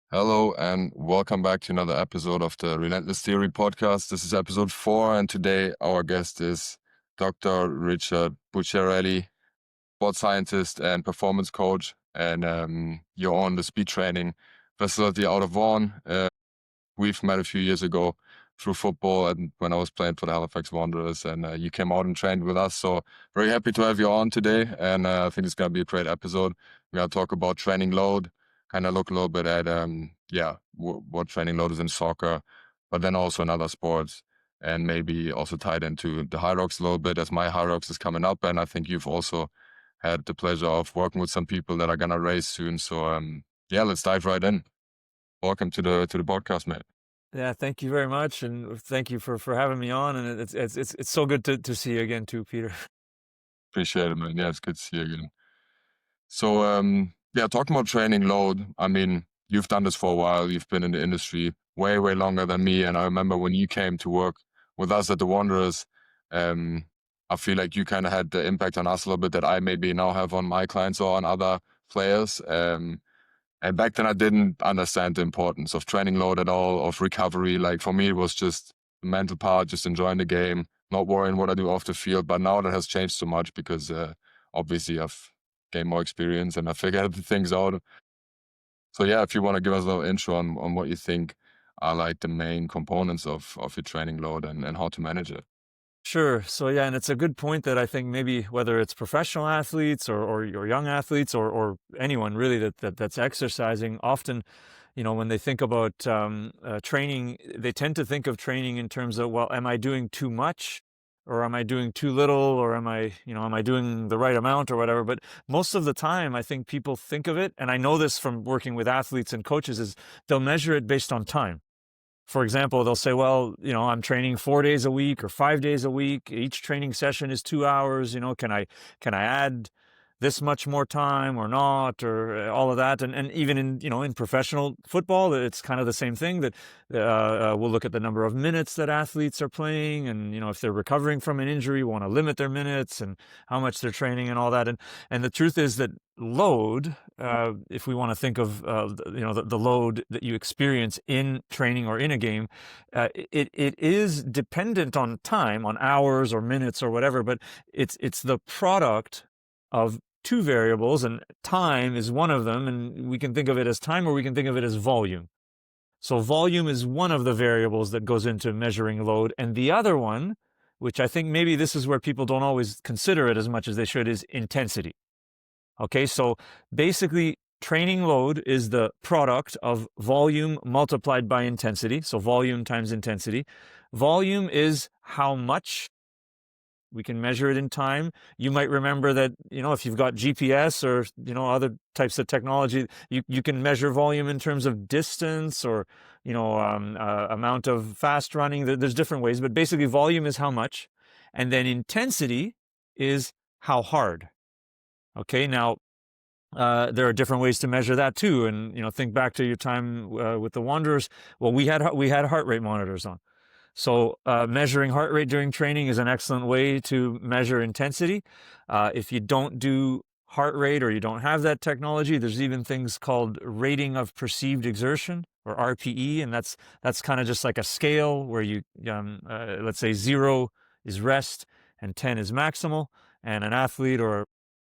Hello and welcome back to another episode of the Relentless Theory podcast. This is episode 4, and today our guest is Dr. Richard Bucciarelli, sports scientist and performance coach, and you're on the speed training facility out of Vaughan. We've met a few years ago through football and when I was playing for the Halifax Wanderers, and you came out and trained with us. So very happy to have you on today, and I think it's going to be a great episode. We're going to talk about training load, kind of look a little bit at what training load is in soccer, but then also in other sports, and maybe also tied into the High Rocks a little bit, as my High Rocks is coming up, and I think you've also had the pleasure of working with some people that are going to race soon. So let's dive right in. Welcome to the podcast, mate. Yeah, thank you very much, and thank you for having me on. And it's so good to see you again too, Peter. Appreciate it, man. Yeah, it's good to see you again. So, talking about training load, I mean, you've done this for a while. You've been in the industry way, way longer than me. And I remember when you came to work with us at the Wanderers, I feel like you kind of had the impact on us a little bit that I maybe now have on my clients or on other players. And back then I didn't understand the importance of training load at all, of recovery. Like for me, it was just the mental part, just enjoying the game, not worrying what I do off the field. But now that has changed so much because obviously I've gained more experience and I figured things out. So yeah, if you want to give us a little intro on what you think are like the main components of your training load and how to manage it. Sure. So yeah, and it's a good point that I think maybe whether it's professional athletes or young athletes or anyone really that's exercising, often, when they think about training, they tend to think of training in terms of, well, am I doing too much, or am I doing too little, or am I doing the right amount or whatever? But most of the time, I think people think of it, and I know this from working with athletes and coaches, is they'll measure it based on time. For example, they'll say, well, I'm training 4 days a week or 5 days a week. Each training session is 2 hours. Can I add this much more time or not, or all of that? And even in professional football, it's kind of the same thing, that we'll look at the number of minutes that athletes are playing, and if they're recovering from an injury, we want to limit their minutes and how much they're training and all that. And the truth is that load, if we want to think of the load that you experience in training or in a game, it is dependent on time, on hours or minutes or whatever, but it's the product of two variables, and time is one of them, and we can think of it as time or we can think of it as volume. So volume is one of the variables that goes into measuring load, and the other one, which I think maybe this is where people don't always consider it as much as they should, is intensity. Okay, so basically training load is the product of volume multiplied by intensity. So volume times intensity. Volume is how much. We can measure it in time. You might remember that, if you've got GPS or, other types of technology, you can measure volume in terms of distance or, amount of fast running. There's different ways, but basically volume is how much. And then intensity is how hard. Okay, now, there are different ways to measure that too. And, think back to your time with the Wanderers. Well, we had heart rate monitors on. So measuring heart rate during training is an excellent way to measure intensity. If you don't do heart rate or you don't have that technology, there's even things called rating of perceived exertion, or RPE, and that's kind of just like a scale where you, let's say 0 is rest and 10 is maximal, and an athlete or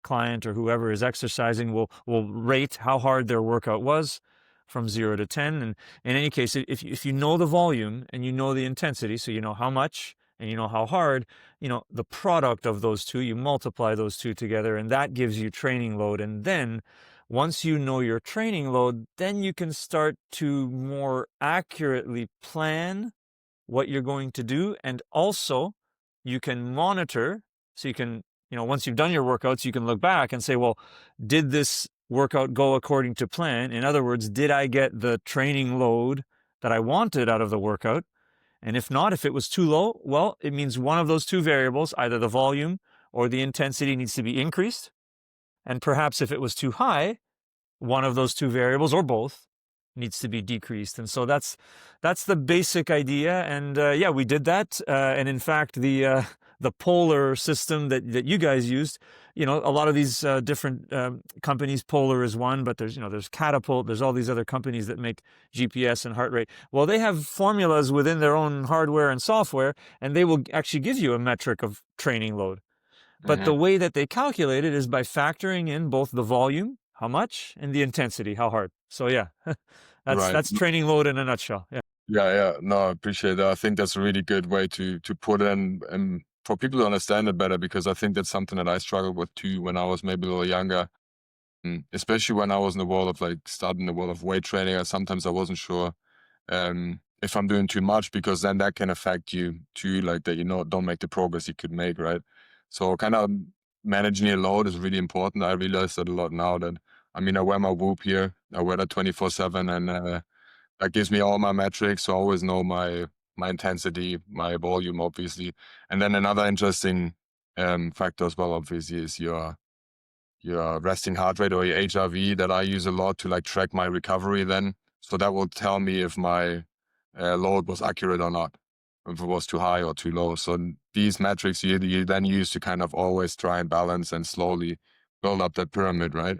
client or whoever is exercising will rate how hard their workout was from 0 to 10. And in any case, if you know the volume and you know the intensity, so you know how much and you know how hard, the product of those two, you multiply those two together, and that gives you training load. And then once you know your training load, then you can start to more accurately plan what you're going to do. And also you can monitor, so you can, once you've done your workouts, you can look back and say, well, did this workout go according to plan? In other words, did I get the training load that I wanted out of the workout? And if not, if it was too low, well, it means one of those two variables, either the volume or the intensity, needs to be increased. And perhaps if it was too high, one of those two variables, or both, needs to be decreased. And so that's the basic idea. And we did that. And in fact, the the Polar system that you guys used. A lot of these different companies, Polar is one, but there's Catapult, there's all these other companies that make GPS and heart rate. Well, they have formulas within their own hardware and software, and they will actually give you a metric of training load. But the Hmm. way that they calculate it is by factoring in both the volume, how much, and the intensity, how hard. So yeah, Right. that's training load in a nutshell. Yeah. Yeah, yeah. No, I appreciate that. I think that's a really good way to put it in and for people to understand it better, because I think that's something that I struggled with too when I was maybe a little younger. Especially when I was in the world of starting the world of weight training, sometimes I wasn't sure if I'm doing too much, because then that can affect you too, like that, don't make the progress you could make, right? So kind of managing your load is really important. I realize that a lot now that, I mean, I wear my Whoop here, I wear that 24/7, and that gives me all my metrics. So I always know my intensity, my volume, obviously. And then another interesting factor as well, obviously, is your resting heart rate, or your HRV, that I use a lot to track my recovery then. So that will tell me if my load was accurate or not, if it was too high or too low. So these metrics you then use to kind of always try and balance and slowly build up that pyramid, right?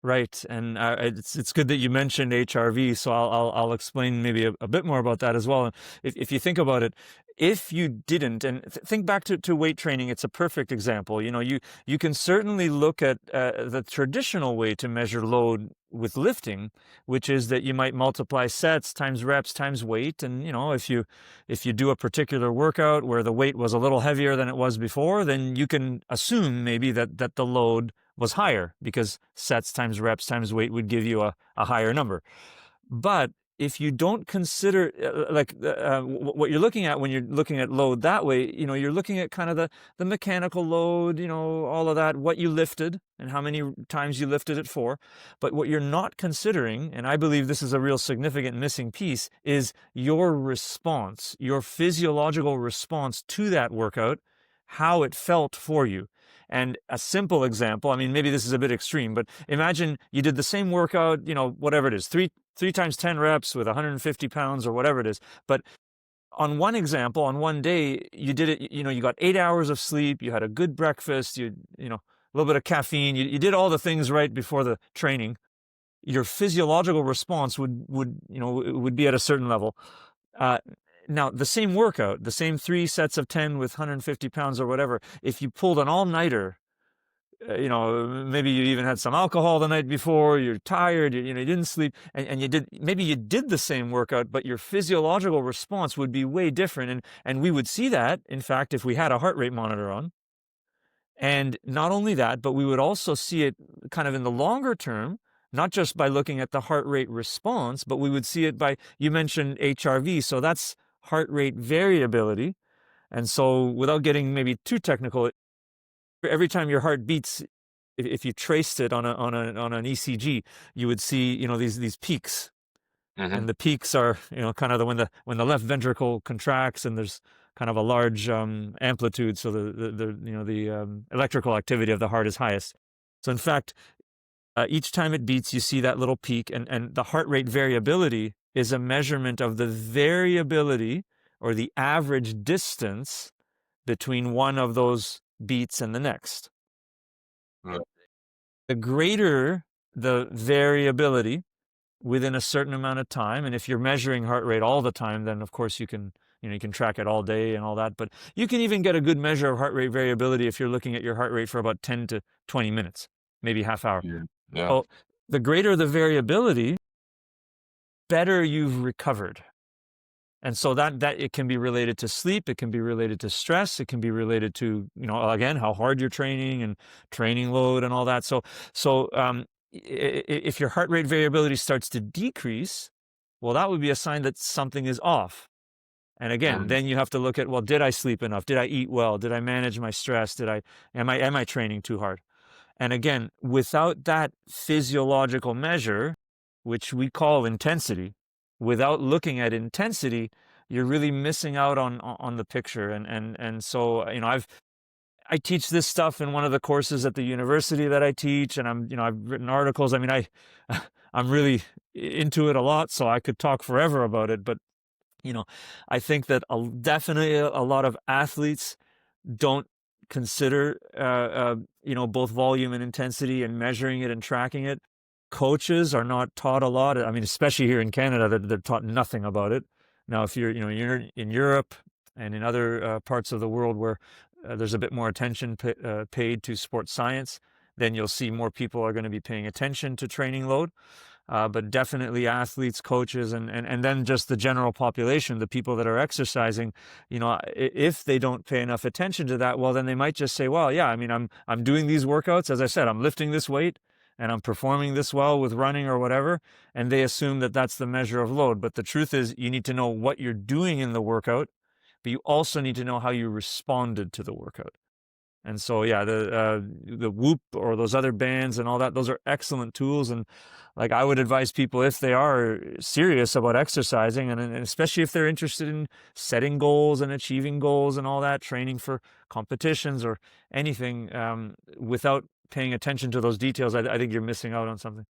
Right, and it's good that you mentioned HRV. So I'll explain maybe a bit more about that as well. If you think about it, if you didn't, and think back to weight training, it's a perfect example. You can certainly look at the traditional way to measure load with lifting, which is that you might multiply sets times reps times weight. And if you do a particular workout where the weight was a little heavier than it was before, then you can assume maybe that the load was higher, because sets times reps times weight would give you a higher number. But if you don't consider what you're looking at when you're looking at load that way, you're looking at kind of the mechanical load, all of that, what you lifted and how many times you lifted it for. But what you're not considering, and I believe this is a real significant missing piece, is your response, your physiological response to that workout, how it felt for you. And a simple example, I mean, maybe this is a bit extreme, but imagine you did the same workout, whatever it is, three times 10 reps with 150 pounds or whatever it is. But on one example, on one day, you did it, you got 8 hours of sleep, you had a good breakfast, a little bit of caffeine, you did all the things right before the training. Your physiological response would be at a certain level. Now, the same workout, the same 3 sets of 10 with 150 pounds or whatever, if you pulled an all-nighter, maybe you even had some alcohol the night before, you're tired, you didn't sleep, and you did the same workout, but your physiological response would be way different. And we would see that, in fact, if we had a heart rate monitor on. And not only that, but we would also see it kind of in the longer term, not just by looking at the heart rate response, but we would see it by, you mentioned HRV, so that's heart rate variability. And so without getting maybe too technical, every time your heart beats, if you traced it on an ECG, you would see, these peaks. Hmm. And the peaks are, kind of when the left ventricle contracts and there's kind of a large amplitude, so the electrical activity of the heart is highest. So in fact, each time it beats, you see that little peak, and the heart rate variability is a measurement of the variability or the average distance between one of those beats and the next. Right. The greater the variability within a certain amount of time, and if you're measuring heart rate all the time, then of course you can track it all day and all that, but you can even get a good measure of heart rate variability if you're looking at your heart rate for about 10 to 20 minutes, maybe half hour. Yeah. Yeah. So the greater the variability, better you've recovered. And so that it can be related to sleep, it can be related to stress, it can be related to, again, how hard you're training and training load and all that. So if your heart rate variability starts to decrease, well, that would be a sign that something is off. And again, Mhm. then you have to look at, well, did I sleep enough? Did I eat well? Did I manage my stress? Am I training too hard? And again, without that physiological measure, which we call intensity, without looking at intensity, you're really missing out on the picture. And so, I teach this stuff in one of the courses at the university that I teach, and I've written articles. I mean, I'm really into it a lot, so I could talk forever about it. But I think that definitely a lot of athletes don't consider both volume and intensity and measuring it and tracking it. Coaches are not taught a lot. I mean, especially here in Canada, they're taught nothing about it. Now, if you're in Europe and in other parts of the world where there's a bit more attention paid to sports science, then you'll see more people are going to be paying attention to training load. But definitely athletes, coaches, and then just the general population, the people that are exercising, if they don't pay enough attention to that, well, then they might just say, well, yeah, I mean, I'm doing these workouts. As I said, I'm lifting this weight and I'm performing this well with running or whatever. And they assume that that's the measure of load. But the truth is, you need to know what you're doing in the workout, but you also need to know how you responded to the workout. And so, yeah, the Whoop or those other bands and all that, those are excellent tools. And like, I would advise people, if they are serious about exercising, and especially if they're interested in setting goals and achieving goals and all that, training for competitions or anything, without paying attention to those details, I think you're missing out on something.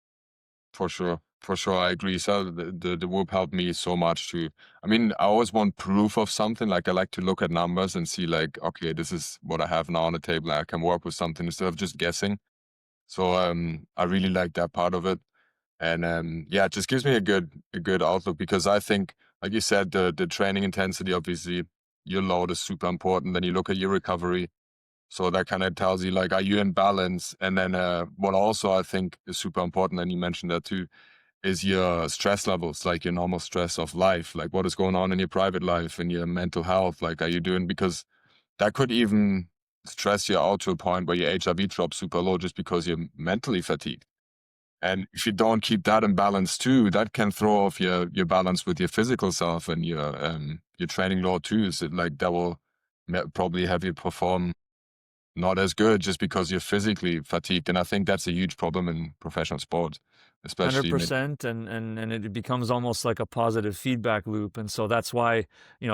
For sure. For sure, I agree. So the Whoop helped me so much to. I mean, I always want proof of something. Like I like to look at numbers and see, like, okay, this is what I have now on the table. I can work with something instead of just guessing. So I really like that part of it. And yeah, it just gives me a good outlook, because I think, like you said, the training intensity, obviously, your load is super important. Then you look at your recovery. So that kind of tells you, like, are you in balance? And then what also I think is super important, and you mentioned that too, is your stress levels, like your normal stress of life, like what is going on in your private life and your mental health. Like, are you doing, because that could even stress you out to a point where your HRV drops super low just because you're mentally fatigued. And if you don't keep that in balance too, that can throw off your balance with your physical self and your training load too. So like that will probably have you perform not as good just because you're physically fatigued. And I think that's a huge problem in professional sport, especially 100%, and it becomes almost like a positive feedback loop. And so that's why,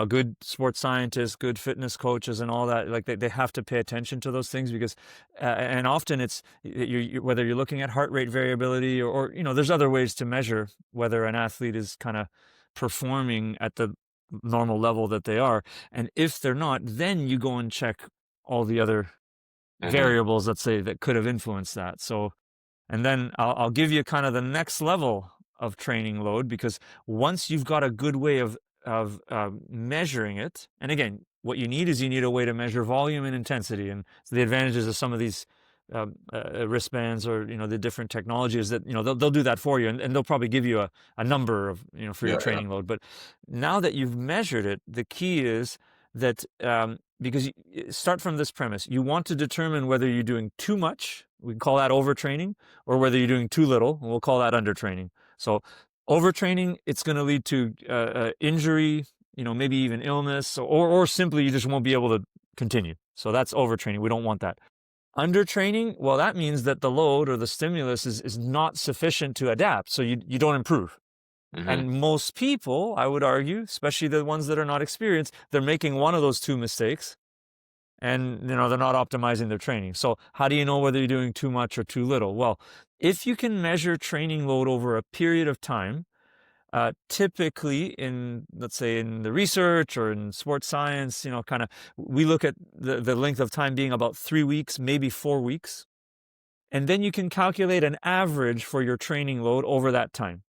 good sports scientists, good fitness coaches and all that, like they have to pay attention to those things, because and often it's whether you're looking at heart rate variability, or there's other ways to measure whether an athlete is kind of performing at the normal level that they are. And if they're not, then you go and check all the other Mhm. variables, let's say, that could have influenced that. So, and then I'll give you kind of the next level of training load, because once you've got a good way of measuring it, and again, what you need is you need a way to measure volume and intensity. And so the advantages of some of these wristbands, or the different technologies, that they'll do that for you, and they'll probably give you a number of for your Yeah, yeah. training load. But now that you've measured it, the key is that because start from this premise, you want to determine whether you're doing too much, we call that overtraining, or whether you're doing too little, and we'll call that undertraining. So overtraining, it's going to lead to injury, maybe even illness, or simply you just won't be able to continue. So that's overtraining. We don't want that. Undertraining, well, that means that the load or the stimulus is not sufficient to adapt, so you don't improve. Hmm. And most people, I would argue, especially the ones that are not experienced, they're making one of those two mistakes, and they're not optimizing their training. So how do you know whether you're doing too much or too little? Well, if you can measure training load over a period of time, typically in, let's say, in the research or in sports science, kind of, we look at the length of time being about 3 weeks, maybe 4 weeks. And then you can calculate an average for your training load over that time.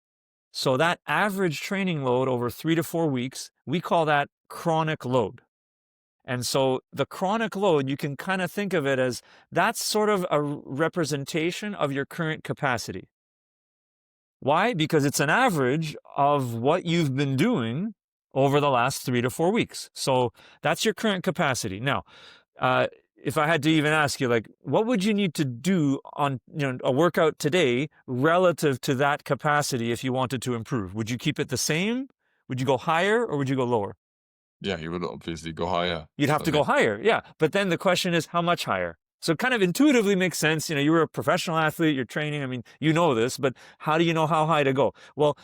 So that average training load over 3 to 4 weeks, we call that chronic load. And so the chronic load, you can kind of think of it as, that's sort of a representation of your current capacity. Why? Because it's an average of what you've been doing over the last 3 to 4 weeks. So that's your current capacity. Now, if I had to even ask you, like, what would you need to do on a workout today relative to that capacity if you wanted to improve? Would you keep it the same? Would you go higher, or would you go lower? Yeah, you would obviously go higher. You'd have I to go think. higher, yeah. But then the question is, how much higher? So it kind of intuitively makes sense. You were a professional athlete, you're training. I mean, you know this, but how do you know how high to go? Well,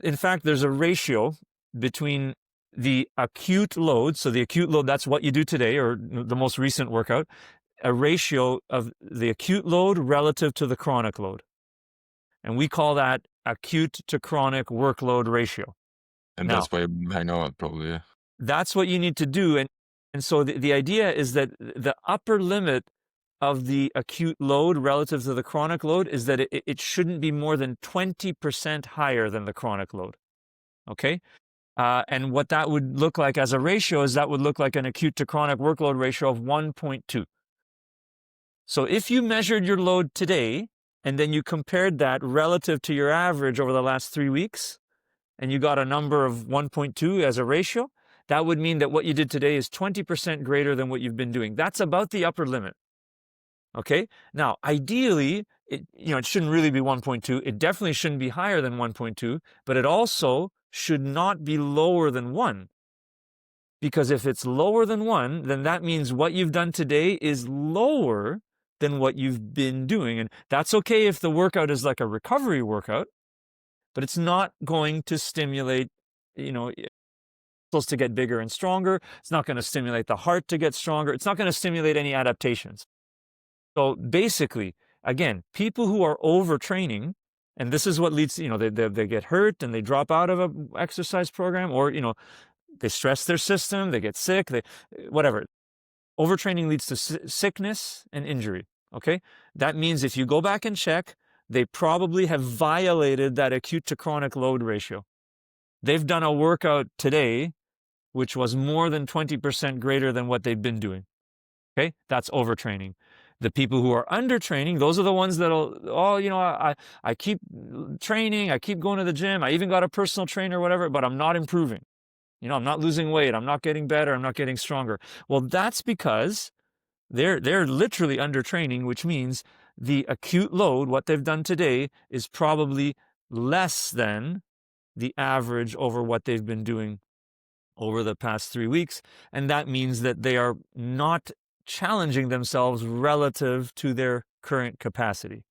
in fact, there's a ratio between the acute load. So the acute load, that's what you do today, or the most recent workout, a ratio of the acute load relative to the chronic load. And we call that acute to chronic workload ratio. And Now, that's why you hang out, probably. Yeah. that's what you need to do. And And so the idea is that the upper limit of the acute load relative to the chronic load is that it shouldn't be more than 20% higher than the chronic load. Okay? And what that would look like as a ratio is that would look like an acute to chronic workload ratio of 1.2. So if you measured your load today and then you compared that relative to your average over the last 3 weeks, and you got a number of 1.2 as a ratio, that would mean that what you did today is 20% greater than what you've been doing. That's about the upper limit. Okay? Now, ideally, it shouldn't really be 1.2. It definitely shouldn't be higher than 1.2, but it also should not be lower than 1. Because if it's lower than 1, then that means what you've done today is lower than what you've been doing. And that's okay if the workout is like a recovery workout, but it's not going to stimulate, muscles to get bigger and stronger. It's not going to stimulate the heart to get stronger. It's not going to stimulate any adaptations. So basically, again, people who are overtraining, and this is what leads to, they get hurt and they drop out of an exercise program, or, they stress their system, they get sick, whatever. Overtraining leads to sickness and injury, okay? That means if you go back and check, they probably have violated that acute to chronic load ratio. They've done a workout today which was more than 20% greater than what they've been doing, okay? That's overtraining. The people who are undertraining, those are the ones that'll, I keep training, I keep going to the gym, I even got a personal trainer or whatever, but I'm not improving. I'm not losing weight, I'm not getting better, I'm not getting stronger. Well, that's because they're literally undertraining, which means the acute load, what they've done today, is probably less than the average over what they've been doing over the past 3 weeks. And that means that they are not challenging themselves relative to their current capacity.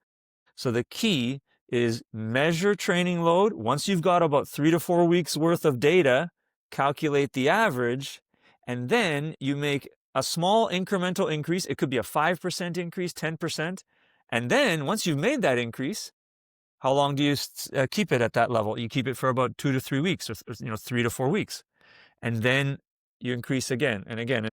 So the key is measure training load. Once you've got about 3 to 4 weeks worth of data, calculate the average, and then you make a small incremental increase. It could be a 5% increase, 10%. And then once you've made that increase, how long do you keep it at that level? You keep it for about 2 to 3 weeks, or 3 to 4 weeks. And then you increase again and again.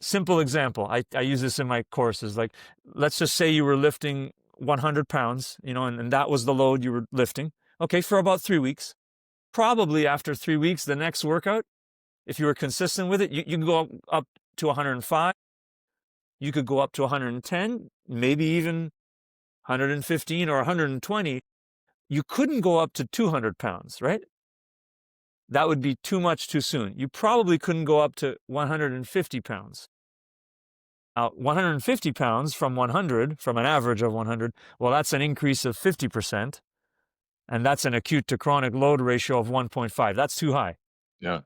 Simple example, I use this in my courses. Like, let's just say you were lifting 100 pounds, and that was the load you were lifting. Okay, for about 3 weeks. Probably after 3 weeks, the next workout, if you were consistent with it, you can go up to 105. You could go up to 110, maybe even 115 or 120. You couldn't go up to 200 pounds, right? That would be too much too soon. You probably couldn't go up to 150 pounds. Now, 150 pounds from 100, from an average of 100, well, that's an increase of 50%. And that's an acute to chronic load ratio of 1.5. That's too high. Yeah.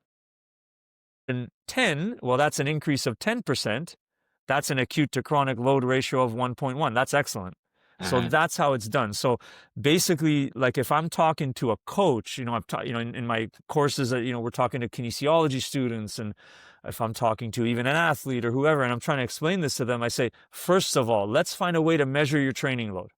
And 10, well, that's an increase of 10%. That's an acute to chronic load ratio of 1.1. That's excellent. So that's how it's done. So basically, like if I'm talking to a coach, I've taught, in my courses, we're talking to kinesiology students, and if I'm talking to even an athlete or whoever, and I'm trying to explain this to them, I say, first of all, let's find a way to measure your training load.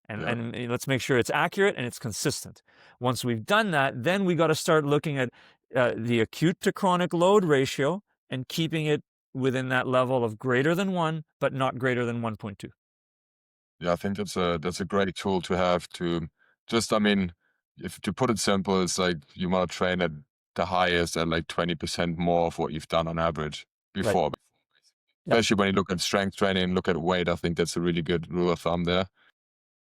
And let's make sure it's accurate and it's consistent. Once we've done that, then we got to start looking at the acute to chronic load ratio and keeping it within that level of greater than 1, but not greater than 1.2. Yeah, I think that's a great tool to have to just, if to put it simple, it's like you want to train at the highest at like 20% more of what you've done on average before. Right. Especially when you look at strength training, look at weight, I think that's a really good rule of thumb there.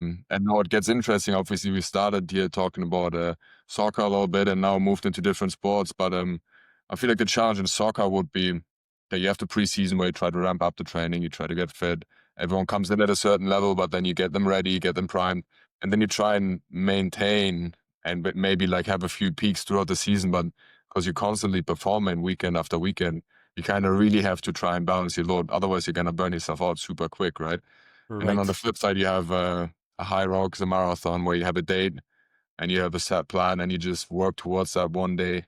And now it gets interesting. Obviously, we started here talking about soccer a little bit and now moved into different sports. But I feel like the challenge in soccer would be that you have the preseason where you try to ramp up the training, you try to get fit. Everyone comes in at a certain level, but then you get them ready, you get them primed, and then you try and maintain and maybe like have a few peaks throughout the season. But because you're constantly performing weekend after weekend, you kind of really have to try and balance your load. Otherwise, you're going to burn yourself out super quick, right? And then on the flip side, you have a high rocks, a marathon where you have a date and you have a set plan and you just work towards that one day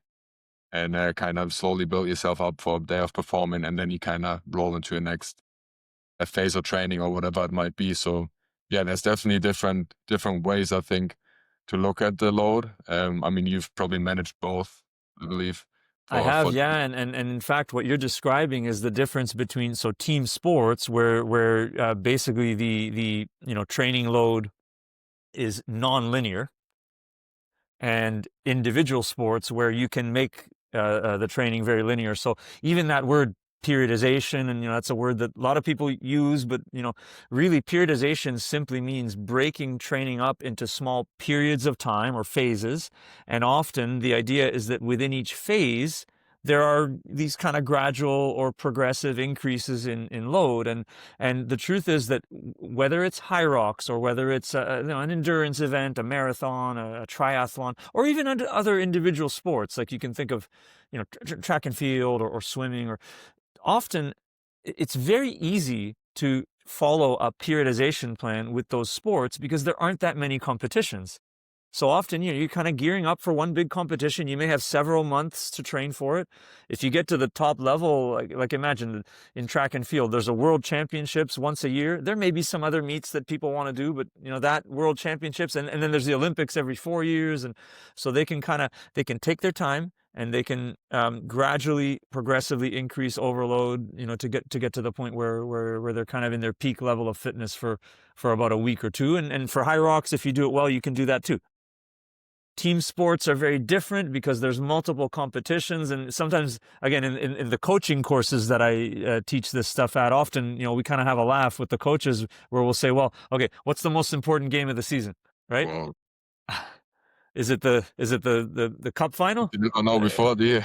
and kind of slowly build yourself up for a day of performing, and then you kind of roll into a next phase of training or whatever it might be. So yeah, there's definitely different ways, I think, to look at the load. You've probably managed both, I believe. I for have, for yeah, and in fact, what you're describing is the difference between team sports, where basically the training load is non-linear, and individual sports where you can make the training very linear. So even that word periodization, and that's a word that a lot of people use, but really periodization simply means breaking training up into small periods of time or phases. And often the idea is that within each phase there are these kind of gradual or progressive increases in load. And the truth is that whether it's high rocks or whether it's an endurance event, a marathon, a triathlon, or even other individual sports, like you can think of track and field or swimming, or often it's very easy to follow a periodization plan with those sports because there aren't that many competitions. So often, you're kind of gearing up for one big competition. You may have several months to train for it. If you get to the top level, like imagine in track and field, there's a world championships once a year. There may be some other meets that people want to do, but that world championships, and then there's the Olympics every 4 years. And so they can take their time, and they can gradually, progressively increase overload, to get to the point where they're kind of in their peak level of fitness for about a week or two. And for high rocks, if you do it well, you can do that too. Team sports are very different because there's multiple competitions, and sometimes, again, in the coaching courses that I teach this stuff at, often we kind of have a laugh with the coaches where we'll say, well, okay, what's the most important game of the season, right? well, Is it the cup final? you didn't know before, do you?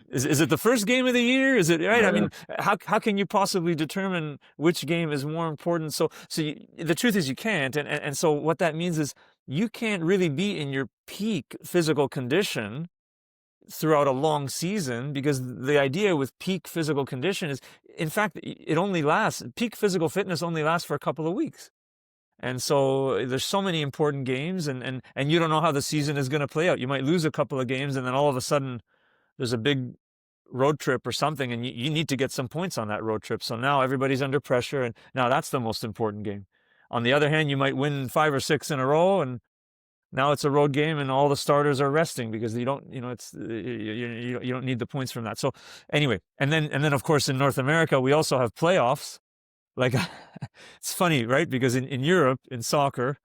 Is it the first game of the year? Is it right? Yeah, I mean, how can you possibly determine which game is more important? So the truth is you can't, and so what that means is you can't really be in your peak physical condition throughout a long season, because the idea with peak physical condition is, in fact, peak physical fitness only lasts for a couple of weeks. And so there's so many important games, and you don't know how the season is going to play out. You might lose a couple of games, and then all of a sudden there's a big road trip or something, and you need to get some points on that road trip. So now everybody's under pressure, and now that's the most important game. On the other hand, you might win 5 or 6 in a row, and now it's a road game, and all the starters are resting because you don't need the points from that. So anyway, and then of course in North America we also have playoffs. Like, it's funny, right? Because in Europe, in soccer,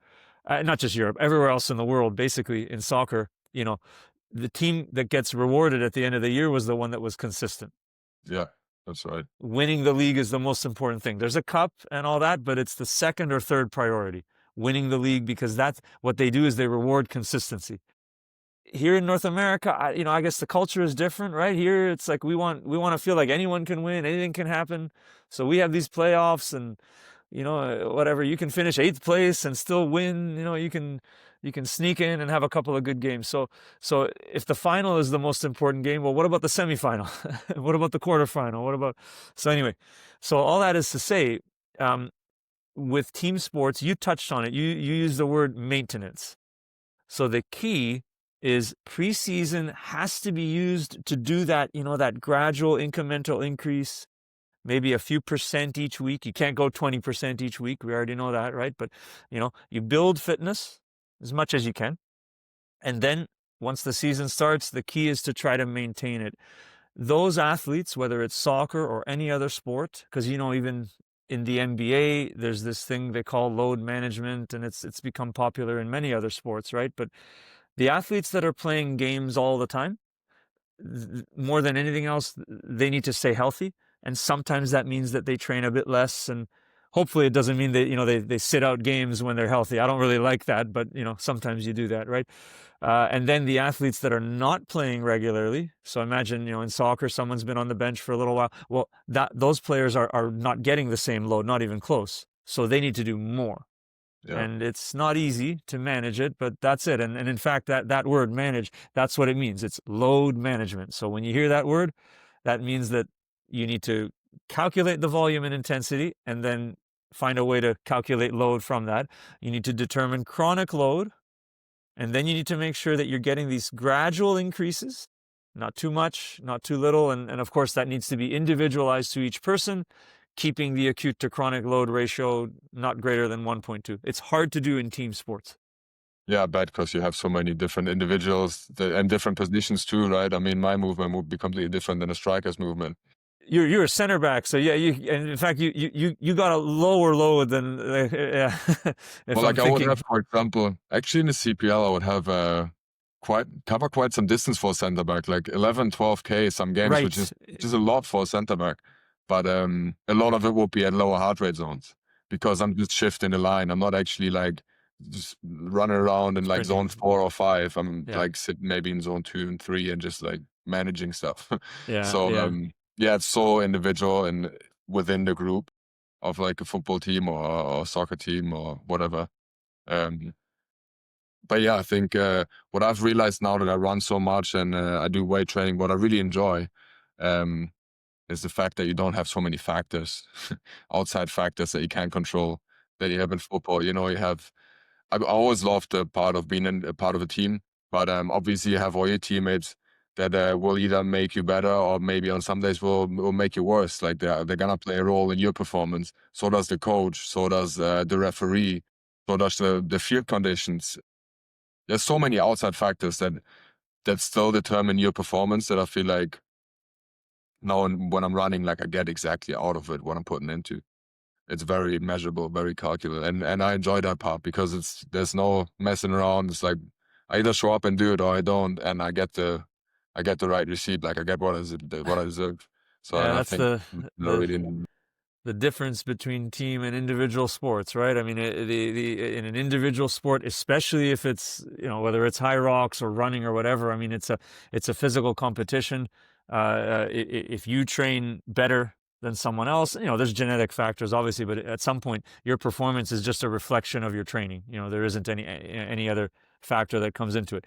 not just Europe, everywhere else in the world, basically in soccer, the team that gets rewarded at the end of the year was the one that was consistent. yeah, that's right. Winning the league is the most important thing. There's a cup and all that, but it's the second or third priority, winning the league, because that's what they do, is they reward consistency. Here in North America, I guess the culture is different, right? Here, it's like we want to feel like anyone can win, anything can happen. So we have these playoffs, and whatever, you can finish 8th place and still win. You can sneak in and have a couple of good games. So if the final is the most important game, well, what about the semifinal? What about the quarterfinal? So anyway, so all that is to say, with team sports, you touched on it. You used the word maintenance. So the key is preseason has to be used to do that, that gradual incremental increase, maybe a few percent each week. You can't go 20% each week. We already know that, right? But, you build fitness as much as you can. And then once the season starts, the key is to try to maintain it. Those athletes, whether it's soccer or any other sport, because, even in the NBA, there's this thing they call load management, and it's become popular in many other sports, right? But the athletes that are playing games all the time, more than anything else, they need to stay healthy. And sometimes that means that they train a bit less, and hopefully it doesn't mean that, they sit out games when they're healthy. I don't really like that, but, sometimes you do that, right? And then the athletes that are not playing regularly. So imagine, in soccer, someone's been on the bench for a little while. Well, those players are not getting the same load, not even close. So they need to do more. Yeah. And it's not easy to manage it, but that's it. And in fact, that word manage, that's what it means. It's load management. So when you hear that word, that means that you need to calculate the volume and intensity, and then find a way to calculate load from that. You need to determine chronic load, and then you need to make sure that you're getting these gradual increases, not too much, not too little. And of course, that needs to be individualized to each person, keeping the acute to chronic load ratio not greater than 1.2. It's hard to do in team sports. Yeah, I bet, because you have so many different individuals and different positions too, right? I mean, my movement would be completely different than a striker's movement. You're a center back, so yeah. And in fact, you got a lower load than yeah. If Well, I'm like I would thinking have, for example, actually in the CPL, I would have quite some distance for a center back, like 11, 12K some games, which right, is a lot for a center back. But a lot of it would be at lower heart rate zones because I'm just shifting the line. I'm not actually like just running around in like zone sprinting, 4 or 5. I'm yeah, like sitting maybe in zone 2 and 3 and just like managing stuff. yeah, So yeah. yeah, it's so individual and within the group of like a football team or soccer team or whatever. Um, but yeah, I think what I've realized now that I run so much and I do weight training, what I really enjoy um, is the fact that you don't have so many factors, outside factors that you can't control that you have in football. You know, I always loved the part of being a part of a team, but obviously you have all your teammates that will either make you better or maybe on some days will make you worse. Like they're gonna play a role in your performance. So does the coach. So does the referee. So does the field conditions. There's so many outside factors that still determine your performance that I feel like now when I'm running, like I get exactly out of it what I'm putting into. It's very measurable, very calculable, and I enjoy that part because there's no messing around. It's like I either show up and do it or I don't, and I get the right receipt. Like I get what I deserve. So and Yeah, I that's think the really the difference between team and individual sports, right? I mean, in an individual sport, especially if it's, whether it's high rocks or running or whatever. I mean, it's a physical competition. If you train better than someone else, there's genetic factors, obviously, but at some point, your performance is just a reflection of your training. There isn't any other factor that comes into it.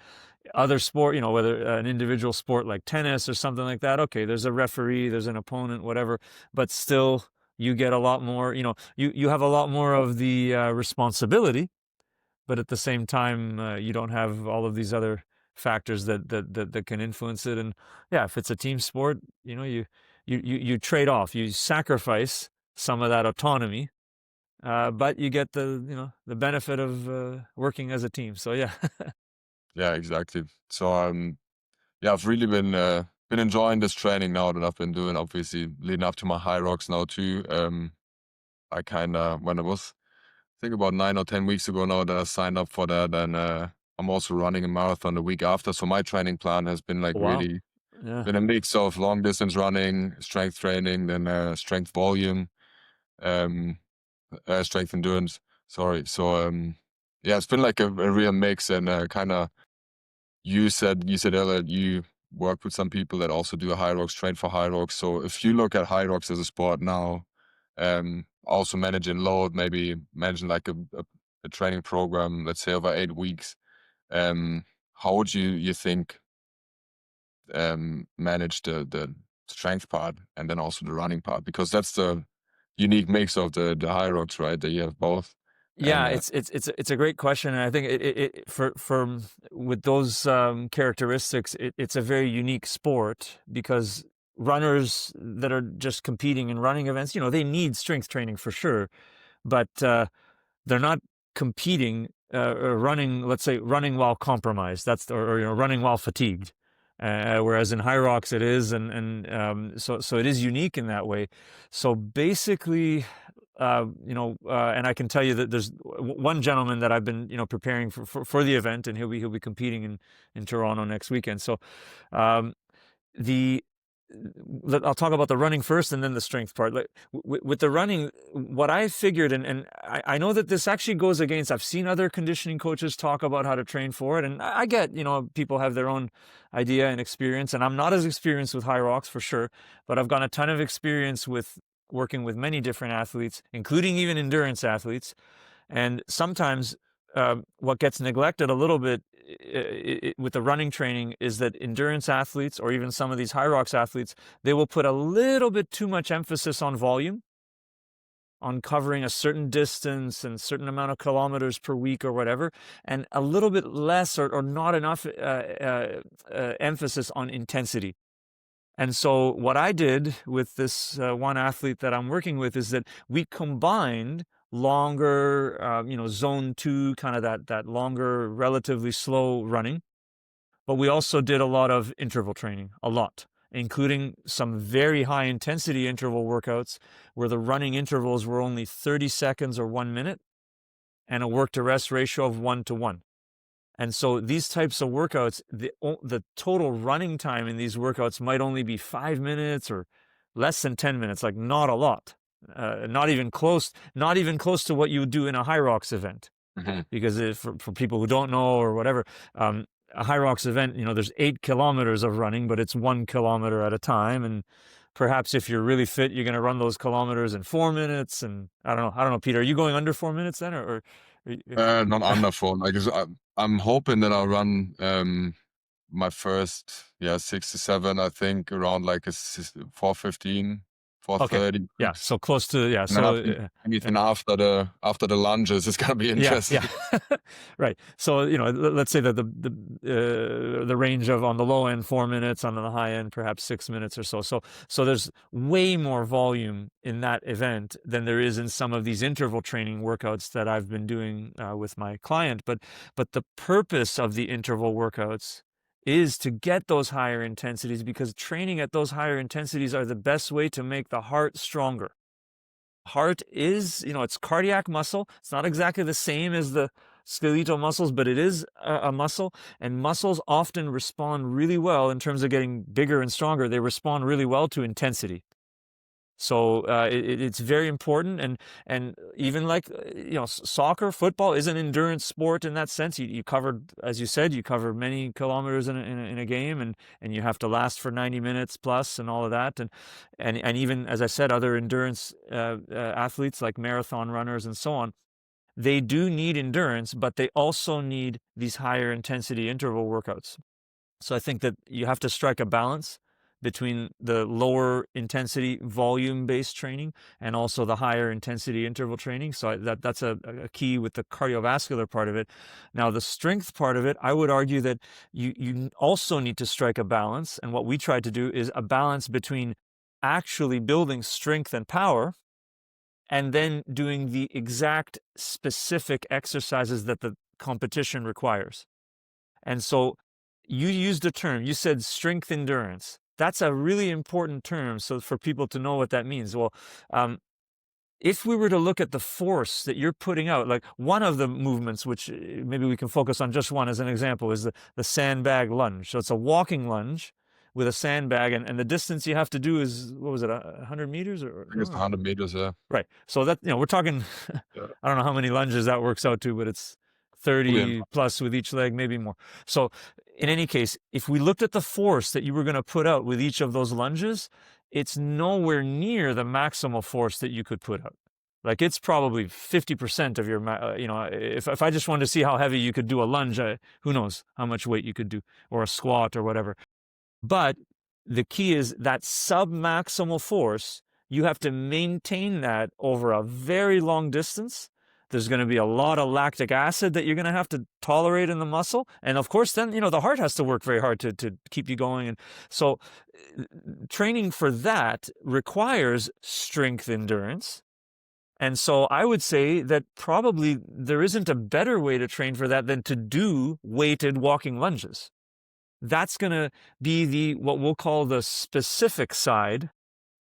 Other sport, whether an individual sport like tennis or something like that, okay, there's a referee, there's an opponent, whatever, but still you get a lot more, you have a lot more of the responsibility, but at the same time, you don't have all of these other factors that can influence it. And yeah, if it's a team sport, you trade off, you sacrifice some of that autonomy, but you get the benefit of working as a team. So yeah. yeah, exactly. So yeah, I've really been enjoying this training now that I've been doing. Obviously, leading up to my high rocks now too. I kind of when it was I think about 9 or 10 weeks ago now that I signed up for that, and I'm also running a marathon the week after. So my training plan has been like Wow. really Yeah. been a mix of long distance running, strength training, then strength volume, um, strength endurance. Sorry. So yeah, it's been like a real mix, and kind of you said earlier you work with some people that also do a high rocks, train for high rocks. So if you look at high rocks as a sport now, also managing load, maybe managing like a training program, let's say over 8 weeks. Um, how would you think manage the strength part and then also the running part? Because that's the unique mix of the high rocks, right? That you have both. Yeah, And it's a great question, and I think for with those characteristics, it's a very unique sport because runners that are just competing in running events, they need strength training for sure, but they're not competing or running, let's say, running while compromised. Or running while fatigued. Whereas in high rocks it is, and so it is unique in that way. So basically, and I can tell you that there's one gentleman that I've been, preparing for the event, and he'll be competing in Toronto next weekend. So, um, the I'll talk about the running first, and then the strength part. Like with the running, what I figured, and I know that this actually goes against. I've seen other conditioning coaches talk about how to train for it, and I get, people have their own idea and experience, and I'm not as experienced with high rocks for sure, but I've got a ton of experience with working with many different athletes, including even endurance athletes. And sometimes what gets neglected a little bit with the running training is that endurance athletes, or even some of these high rocks athletes, they will put a little bit too much emphasis on volume, on covering a certain distance and certain amount of kilometers per week or whatever, and a little bit less or not enough emphasis on intensity. And so what I did with this one athlete that I'm working with is that we combined longer, zone 2, kind of that longer, relatively slow running. But we also did a lot of interval training, a lot, including some very high intensity interval workouts where the running intervals were only 30 seconds or 1 minute and a work to rest ratio of 1:1. And so these types of workouts, the total running time in these workouts might only be 5 minutes or less than 10 minutes, like not a lot, not even close to what you would do in a High Rocks event. Hmm. Because for people who don't know or whatever, a High Rocks event, there's 8 kilometers of running, but it's 1 kilometer at a time. And perhaps if you're really fit, you're going to run those kilometers in 4 minutes. And I don't know, Peter, are you going under 4 minutes then, or Not under 4. Like, I'm hoping that I'll run my first 67, I think, around like a 4:15, okay, 4:30. yeah, so close to, yeah, And then I think so anything after the lunges is gonna be interesting. yeah. Right. So, let's say that the range of, on the low end, 4 minutes, on the high end perhaps 6 minutes or so. So there's way more volume in that event than there is in some of these interval training workouts that I've been doing with my client. But the purpose of the interval workouts is to get those higher intensities, because training at those higher intensities are the best way to make the heart stronger. Heart is, it's cardiac muscle. It's not exactly the same as the skeletal muscles, but it is a muscle, and muscles often respond really well in terms of getting bigger and stronger. They respond really well to intensity. So it's very important, and even like soccer, football is an endurance sport in that sense. You covered, as you said, you cover many kilometers in a game, and you have to last for 90 minutes plus and all of that, and even, as I said, other endurance athletes like marathon runners and so on, they do need endurance, but they also need these higher intensity interval workouts. So I think that you have to strike a balance between the lower intensity volume-based training and also the higher intensity interval training. So that's a key with the cardiovascular part of it. Now, the strength part of it, I would argue that you also need to strike a balance. And what we try to do is a balance between actually building strength and power and then doing the exact specific exercises that the competition requires. And so you used a term, you said strength endurance. That's a really important term, so for people to know what that means. Well, if we were to look at the force that you're putting out, like one of the movements, which maybe we can focus on just one as an example, is the sandbag lunge. So it's a walking lunge with a sandbag, and the distance you have to do is, what was it, 100 meters? Or I think it's 100 meters, yeah. Right. So that, we're talking, Yeah. I don't know how many lunges that works out to, but it's 30 plus with each leg, maybe more. So in any case, if we looked at the force that you were going to put out with each of those lunges, it's nowhere near the maximal force that you could put out. Like, it's probably 50% of your, if I just wanted to see how heavy you could do a lunge, who knows how much weight you could do, or a squat or whatever. But the key is that sub-maximal force, you have to maintain that over a very long distance. There's going to be a lot of lactic acid that you're going to have to tolerate in the muscle. And of course, then, the heart has to work very hard to keep you going. And so training for that requires strength endurance. And so I would say that probably there isn't a better way to train for that than to do weighted walking lunges. That's going to be what we'll call the specific side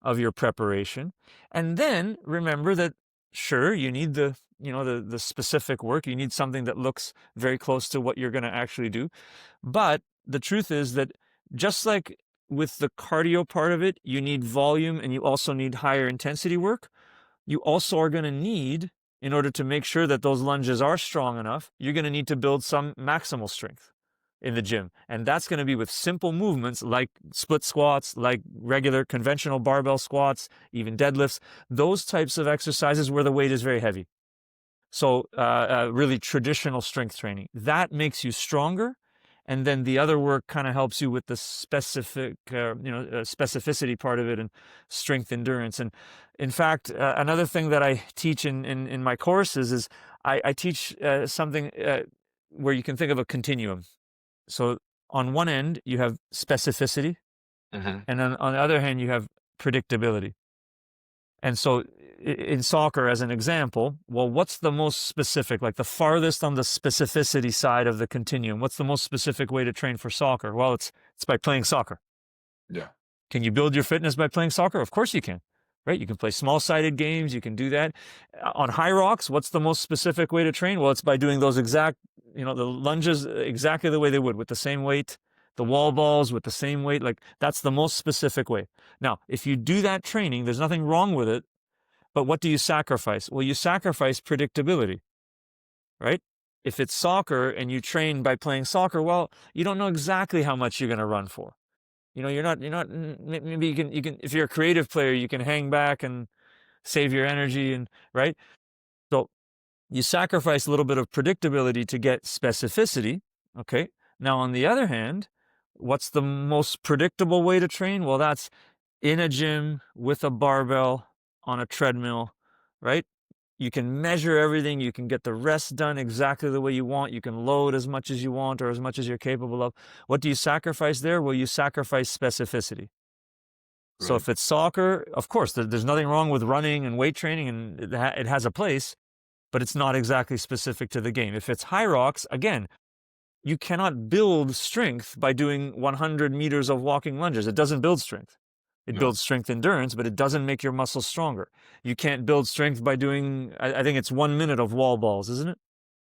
of your preparation. And then remember that, sure, you need the specific work. You need something that looks very close to what you're going to actually do. But the truth is that, just like with the cardio part of it, you need volume and you also need higher intensity work. You also are going to need, in order to make sure that those lunges are strong enough, you're going to need to build some maximal strength in the gym. And that's going to be with simple movements like split squats, like regular conventional barbell squats, even deadlifts, those types of exercises where the weight is very heavy. So really traditional strength training. That makes you stronger. And then the other work kind of helps you with the specificity part of it and strength endurance. And in fact, another thing that I teach in my courses is I teach something where you can think of a continuum. So on one end, you have specificity, Mm-hmm. and then on the other hand, you have predictability. And so in soccer as an example, well, what's the most specific, like the farthest on the specificity side of the continuum? What's the most specific way to train for soccer? Well, it's by playing soccer. Yeah. Can you build your fitness by playing soccer? Of course you can, right? You can play small-sided games. You can do that. On high rocks, what's the most specific way to train? Well, it's by doing those exact, the lunges exactly the way they would, with the same weight, the wall balls with the same weight. Like, that's the most specific way. Now, if you do that training, there's nothing wrong with it, but what do you sacrifice? Well, you sacrifice predictability, right? If it's soccer and you train by playing soccer, well, you don't know exactly how much you're going to run for. You're not, maybe you can, if you're a creative player, you can hang back and save your energy, and right. So you sacrifice a little bit of predictability to get specificity. Okay. Now, on the other hand, what's the most predictable way to train? Well, that's in a gym with a barbell on a treadmill, right? You can measure everything. You can get the rest done exactly the way you want. You can load as much as you want or as much as you're capable of. What do you sacrifice there? Well, you sacrifice specificity. So Right. if it's soccer, of course, there's nothing wrong with running and weight training, and it has a place, but it's not exactly specific to the game. If it's high rocks, again, you cannot build strength by doing 100 meters of walking lunges. It doesn't build strength. It No. builds strength endurance, but it doesn't make your muscles stronger. You can't build strength by doing, I think it's 1 minute of wall balls, isn't it?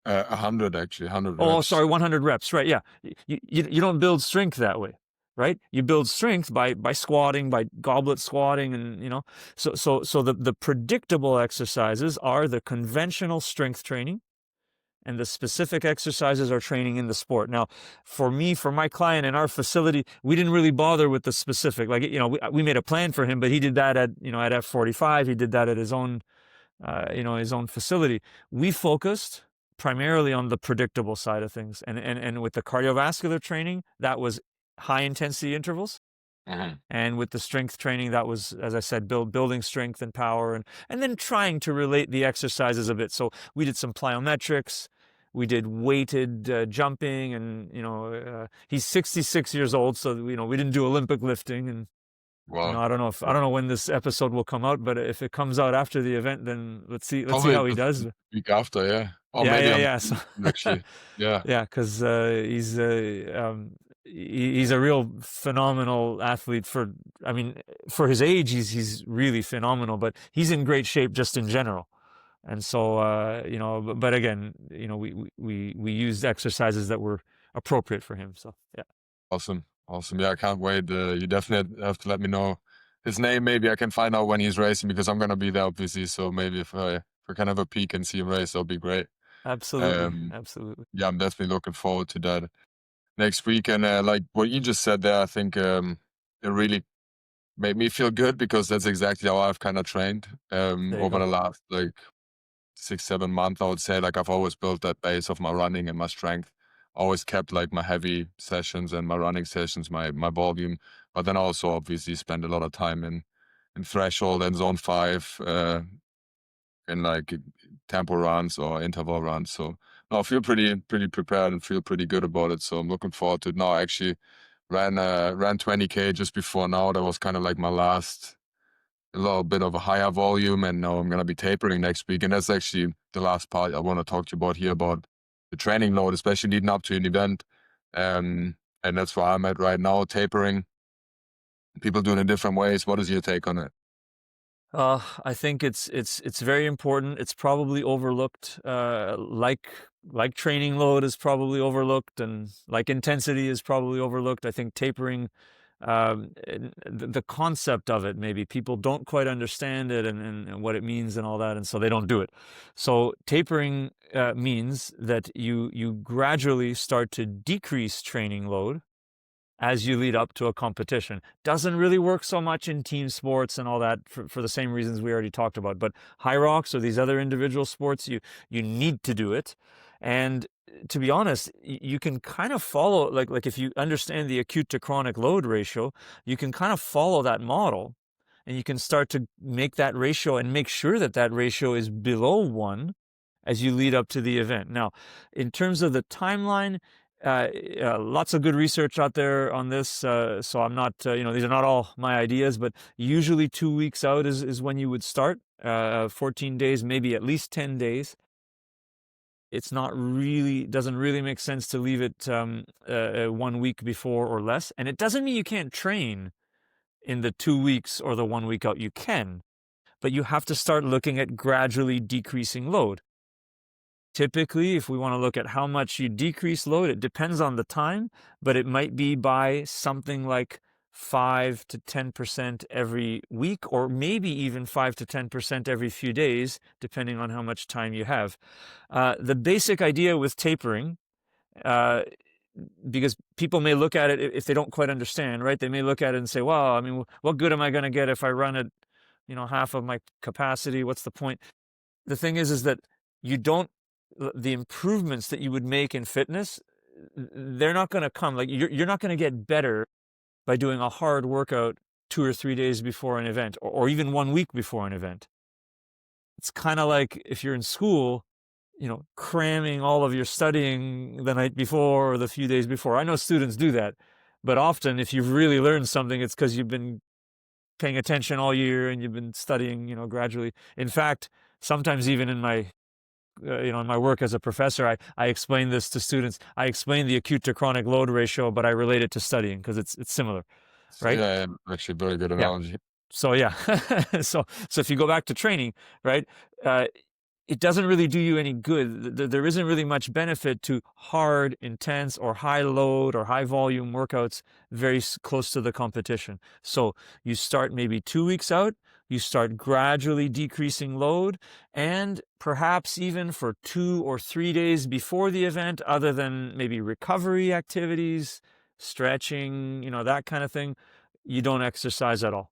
100 actually, 100 Oh, reps. sorry, 100 reps, right? Yeah, you don't build strength that way, right? You build strength by squatting, by goblet squatting, and so the predictable exercises are the conventional strength training, and the specific exercises are training in the sport. Now, for me, for my client in our facility, we didn't really bother with the specific. Like, we made a plan for him, but he did that at F45. He did that at his own his own facility. We focused primarily on the predictable side of things, and with the cardiovascular training, that was high intensity intervals. Mhm. And with the strength training, that was, as I said, building strength and power, and then trying to relate the exercises a bit. So we did some plyometrics, we did weighted jumping, and he's 66 years old, so we didn't do Olympic lifting, and Wow. I don't know when this episode will come out, but if it comes out after the event, then let's see Probably how he the does. week after, yeah. Or Yeah, maybe yeah, on yeah. So actually. Yeah. yeah, because he's a real phenomenal athlete. I mean, for his age, he's really phenomenal. But he's in great shape just in general. And so but again, we used exercises that were appropriate for him. So yeah, Awesome. Awesome. Yeah, I can't wait. You definitely have to let me know his name. Maybe I can find out when he's racing because I'm gonna be there obviously. So maybe if I can have a peek and see him race, that'll be great. absolutely, Um, absolutely. yeah, I'm definitely looking forward to that next week. And like what you just said there, I think it really made me feel good because that's exactly how I've kind of trained There you over go. the last like 6, 7 months. I would say like I've always built that base of my running and my strength. Always kept like my heavy sessions and my running sessions, my volume, but then also obviously spend a lot of time in threshold and zone 5 in like tempo runs or interval runs. So no, I feel pretty prepared and feel pretty good about it. So I'm looking forward to it. Now I actually ran 20K just before now. That was kind of like my last a little bit of a higher volume, and now I'm gonna be tapering next week. And that's actually the last part I want to talk to you about here about the training load, especially leading up to an event. And that's where I'm at right now, tapering. People do it in different ways. What is your take on it? I think it's very important. It's probably overlooked. Like training load is probably overlooked, and like intensity is probably overlooked. I think tapering, the concept of it, maybe people don't quite understand it, and what it means and all that, and so they don't do it. So tapering means that you gradually start to decrease training load as you lead up to a competition. Doesn't really work so much in team sports and all that for the same reasons we already talked about. But high rocks or these other individual sports, you need to do it. And to be honest, you can kind of follow, like if you understand the acute to chronic load ratio, you can kind of follow that model, and you can start to make that ratio and make sure that that ratio is below 1 as you lead up to the event. Now, in terms of the timeline, Lots of good research out there on this. So I'm not, these are not all my ideas, but usually 2 weeks out is when you would start. 14 days, maybe at least 10 days. It's not really, doesn't really make sense to leave it 1 week before or less. And it doesn't mean you can't train in the 2 weeks or the 1 week out. You can, but you have to start looking at gradually decreasing load. Typically, if we want to look at how much you decrease load, it depends on the time, but it might be by something like 5 to 10% every week, or maybe even 5 to 10% every few days, depending on how much time you have. The basic idea with tapering, because people may look at it if they don't quite understand, right? They may look at it and say, well, I mean, what good am I going to get if I run at, half of my capacity? What's the point? The thing is that you don't, the improvements that you would make in fitness, they're not going to come. Like you're not going to get better by doing a hard workout 2 or 3 days before an event, or even 1 week before an event. It's kind of like if you're in school, cramming all of your studying the night before or the few days before. I know students do that, but often if you've really learned something, it's because you've been paying attention all year and you've been studying, gradually. In fact, sometimes even in my in my work as a professor, I explain this to students. I explain the acute to chronic load ratio, but I relate it to studying because it's similar, So, right? yeah, actually, very good Yeah. analogy. So yeah, so if you go back to training, right, it doesn't really do you any good. There isn't really much benefit to hard, intense, or high load or high volume workouts very close to the competition. So you start maybe 2 weeks out, you start gradually decreasing load, and perhaps even for 2 or 3 days before the event, other than maybe recovery activities, stretching, that kind of thing, you don't exercise at all.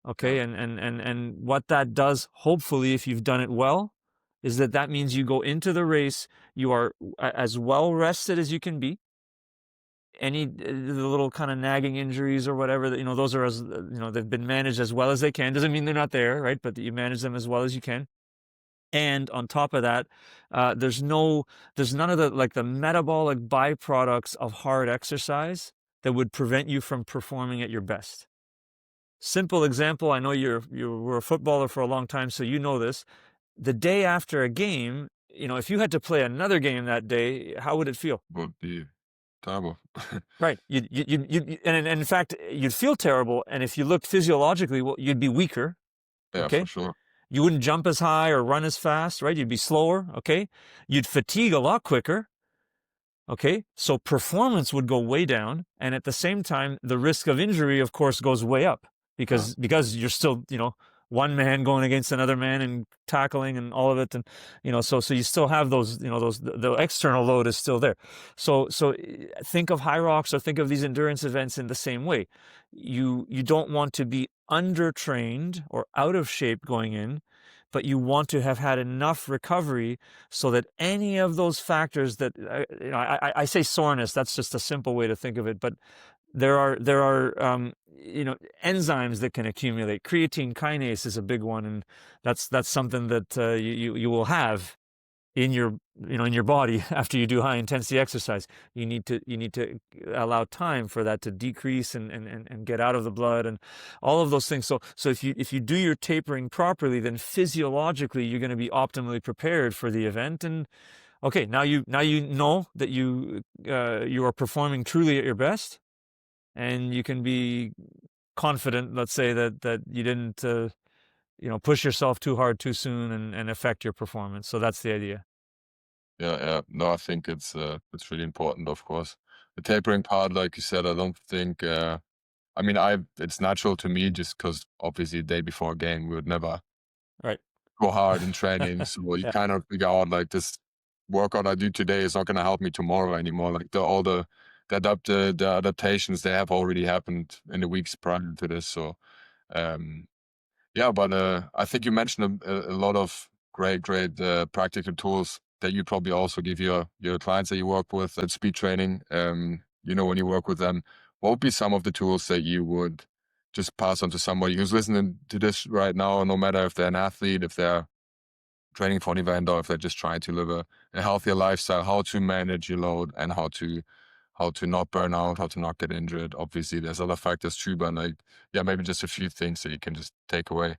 Okay, Yeah. and what that does, hopefully, if you've done it well, is that means you go into the race, you are as well rested as you can be. Any the little kind of nagging injuries or whatever that, those are, as they've been managed as well as they can. Doesn't mean they're not there, right? But that you manage them as well as you can. And on top of that, there's none of the metabolic byproducts of hard exercise that would prevent you from performing at your best. Simple example, I know you were a footballer for a long time, so you know this. The day after a game, if you had to play another game that day, how would it feel? Would be terrible. Right. And in fact, you'd feel terrible. And if you looked physiologically, well, you'd be weaker. Yeah, for Okay. sure. You wouldn't jump as high or run as fast, right? You'd be slower. Okay. You'd fatigue a lot quicker. Okay. So performance would go way down. And at the same time, the risk of injury, of course, goes way up Yeah. because you're still, one man going against another man and tackling and all of it. And, so you still have those, the external load is still there. So think of high rocks or think of these endurance events in the same way. You don't want to be undertrained or out of shape going in, but you want to have had enough recovery so that any of those factors that, I say soreness, that's just a simple way to think of it, but there are enzymes that can accumulate. Creatine kinase is a big one, and that's something that you will have in your body after you do high intensity exercise. You need to allow time for that to decrease and get out of the blood and all of those things. So if you do your tapering properly, then physiologically you're going to be optimally prepared for the event. And okay, now you know that you are performing truly at your best. And you can be confident, let's say, that you didn't, push yourself too hard too soon and affect your performance. So that's the idea. Yeah, yeah. No, I think it's really important, of course. The tapering part, like you said, I don't think. I mean, it's natural to me just because obviously the day before a game we would never Right. go hard in training, so you Yeah. kind of figure out like this workout I do today is not going to help me tomorrow anymore. Like all the adaptations they have already happened in the weeks prior to this. So um, yeah, but I think you mentioned a lot of great practical tools that you probably also give your clients that you work with at speed training. When you work with them, what would be some of the tools that you would just pass on to somebody who's listening to this right now, no matter if they're an athlete, if they're training for an event, or if they're just trying to live a a healthier lifestyle, how to manage your load, and how to not burn out, how to not get injured. Obviously, there's other factors too, but like, yeah, maybe just a few things that you can just take away.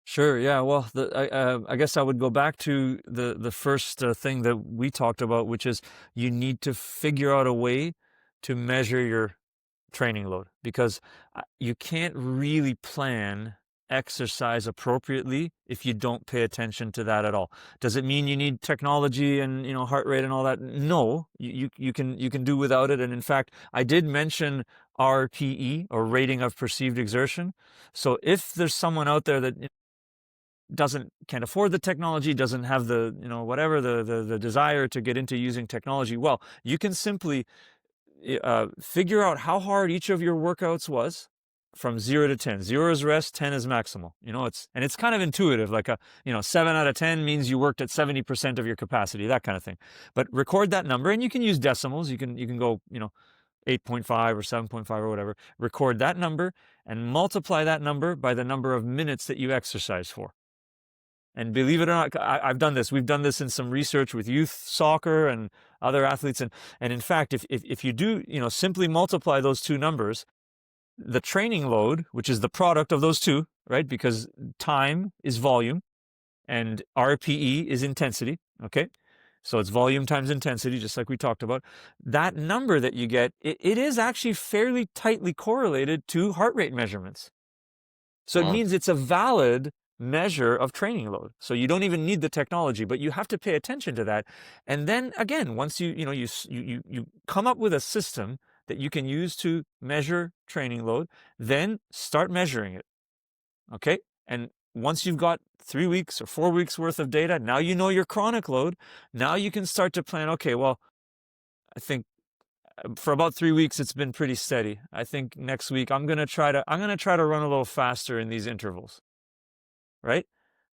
Sure. Yeah. Well, I guess I would go back to the first thing that we talked about, which is you need to figure out a way to measure your training load, because you can't really plan exercise appropriately if you don't pay attention to that at all. Does it mean you need technology and, you know, heart rate and all that? No, you can do without it. And in fact, I did mention RPE, or rating of perceived exertion. So if there's someone out there that can't afford the technology, doesn't have the, you know, whatever the desire to get into using technology, well, you can simply figure out how hard each of your workouts was from 0 to 10. 0 is rest, 10 is maximal. You know, it's kind of intuitive, like 7 out of 10 means you worked at 70% of your capacity, that kind of thing. But record that number, and you can use decimals. You can go, 8.5 or 7.5 or whatever. Record that number and multiply that number by the number of minutes that you exercise for. And believe it or not, I've done this. We've done this in some research with youth soccer and other athletes. And in fact, if you do, simply multiply those two numbers, the training load, which is the product of those two, right? Because time is volume and RPE is intensity. Okay. So it's volume times intensity, just like we talked about. That number that you get, it is actually fairly tightly correlated to heart rate measurements. So it Wow. means it's a valid measure of training load. So you don't even need the technology, but you have to pay attention to that. And then again, once you come up with a system that you can use to measure training load, then start measuring it. Okay? And once you've got 3 weeks or 4 weeks worth of data, now you know your chronic load. Now you can start to plan, okay, well, I think for about 3 weeks it's been pretty steady. I think next week I'm going to try to run a little faster in these intervals. Right?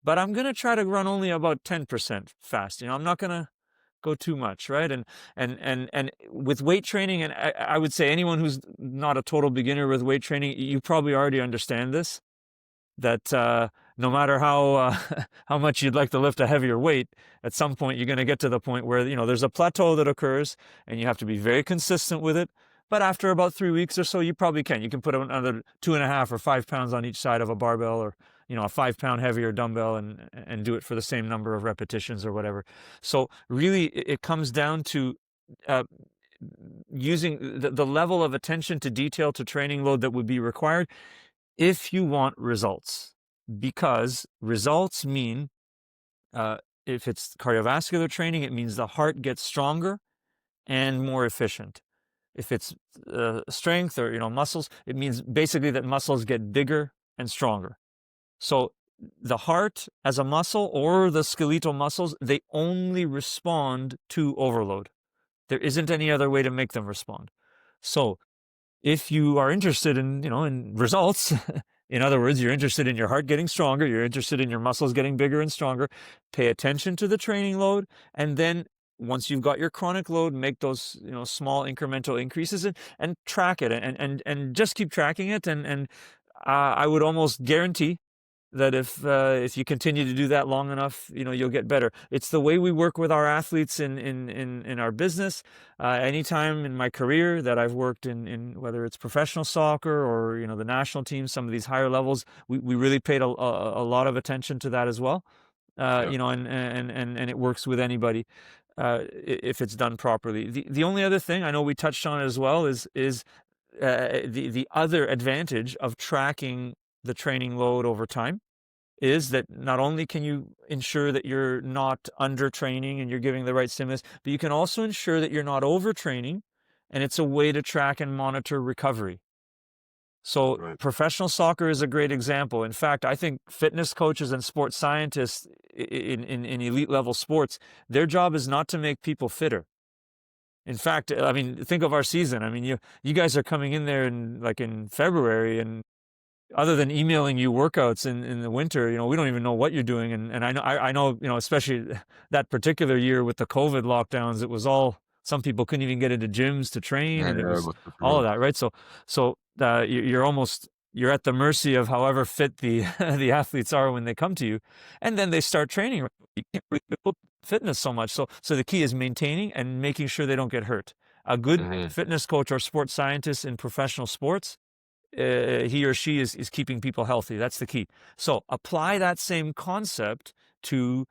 But I'm going to try to run only about 10% fast. I'm not going to go too much, right? And with weight training, and I would say anyone who's not a total beginner with weight training, you probably already understand this, that no matter how how much you'd like to lift a heavier weight, at some point you're going to get to the point where, there's a plateau that occurs and you have to be very consistent with it. But after about 3 weeks or so, you probably can. You can put another 2.5 or 5 pounds on each side of a barbell, or a 5-pound heavier dumbbell, and do it for the same number of repetitions or whatever. So really, it comes down to using the level of attention to detail to training load that would be required if you want results. Because results mean, if it's cardiovascular training, it means the heart gets stronger and more efficient. If it's strength or muscles, it means basically that muscles get bigger and stronger. So the heart as a muscle, or the skeletal muscles, they only respond to overload. There isn't any other way to make them respond. So if you are interested in results, in other words, you're interested in your heart getting stronger, you're interested in your muscles getting bigger and stronger, pay attention to the training load, and then once you've got your chronic load, make those small incremental increases, and track it, and just keep tracking it, and I would almost guarantee that if you continue to do that long enough, you'll get better. It's the way we work with our athletes in our business. Anytime in my career that I've worked in whether it's professional soccer or the national team, some of these higher levels, we really paid a lot of attention to that as well. Yeah. And it works with anybody if it's done properly. The only other thing I know we touched on as well is the other advantage of tracking the training load over time is that not only can you ensure that you're not undertraining and you're giving the right stimulus, but you can also ensure that you're not overtraining, and it's a way to track and monitor recovery. So Right. professional soccer is a great example. In fact, I think fitness coaches and sports scientists in elite level sports, their job is not to make people fitter. In fact, I mean, think of our season. I mean, you guys are coming in there in February, and other than emailing you workouts in the winter, we don't even know what you're doing. And I know, especially that particular year with the COVID lockdowns, it was all, some people couldn't even get into gyms to train, Yeah, and it yeah, it was was all of difficult. that, right? So you're almost you're at the mercy of however fit the the athletes are when they come to you, and then they start training. You can't really build fitness so much. So the key is maintaining and making sure they don't get hurt. A good Hmm. fitness coach or sports scientist in professional sports, he or she is keeping people healthy. That's the key. So apply that same concept to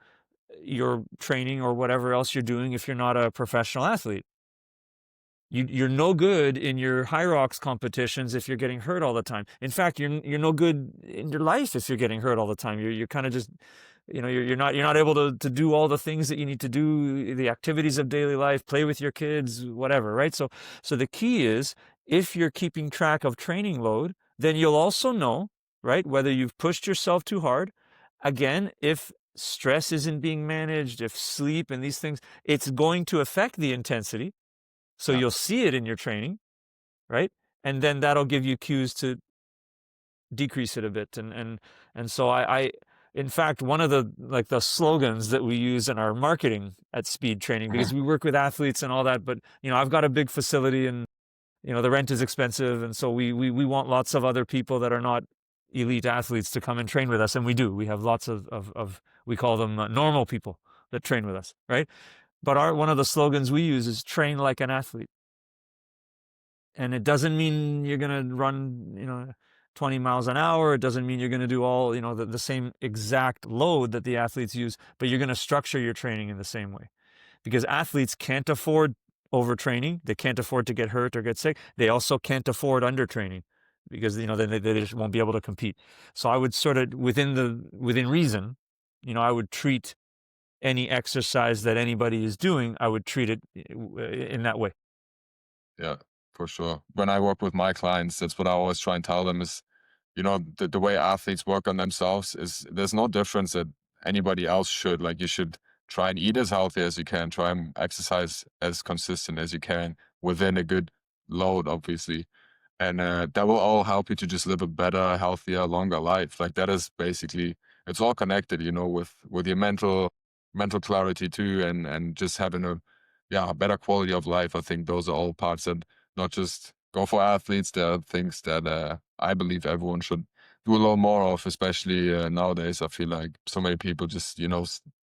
your training or whatever else you're doing if you're not a professional athlete. You're no good in your high rocks competitions if you're getting hurt all the time. In fact, you're no good in your life if you're getting hurt all the time. You're kind of just, you're not able to do all the things that you need to do, the activities of daily life, play with your kids, whatever, right? So the key is, if you're keeping track of training load, then you'll also know, right, whether you've pushed yourself too hard. Again, if stress isn't being managed, if sleep and these things, it's going to affect the intensity. So Yeah. you'll see it in your training, right? And then that'll give you cues to decrease it a bit. And so in fact, one of the slogans that we use in our marketing at Speed Training, because we work with athletes and all that, but I've got a big facility, and the rent is expensive, and so we want lots of other people that are not elite athletes to come and train with us, and we do. We have lots of we call them normal people that train with us, right? But one of the slogans we use is train like an athlete. And it doesn't mean you're going to run, 20 miles an hour. It doesn't mean you're going to do all, the same exact load that the athletes use, but you're going to structure your training in the same way, because athletes can't afford overtraining. They can't afford to get hurt or get sick. They also can't afford undertraining, because, then they just won't be able to compete. So I would sort of, within reason, I would treat any exercise that anybody is doing, I would treat it in that way. Yeah, for sure. When I work with my clients, that's what I always try and tell them is, the way athletes work on themselves is there's no difference that anybody else should. Like, you should try and eat as healthy as you can, try and exercise as consistent as you can within a good load, obviously. And that will all help you to just live a better, healthier, longer life. Like, that is basically, it's all connected, with your mental clarity too, and just having a better quality of life. I think those are all parts that not just go for athletes. There are things that I believe everyone should do a little more of, especially nowadays. I feel like so many people just,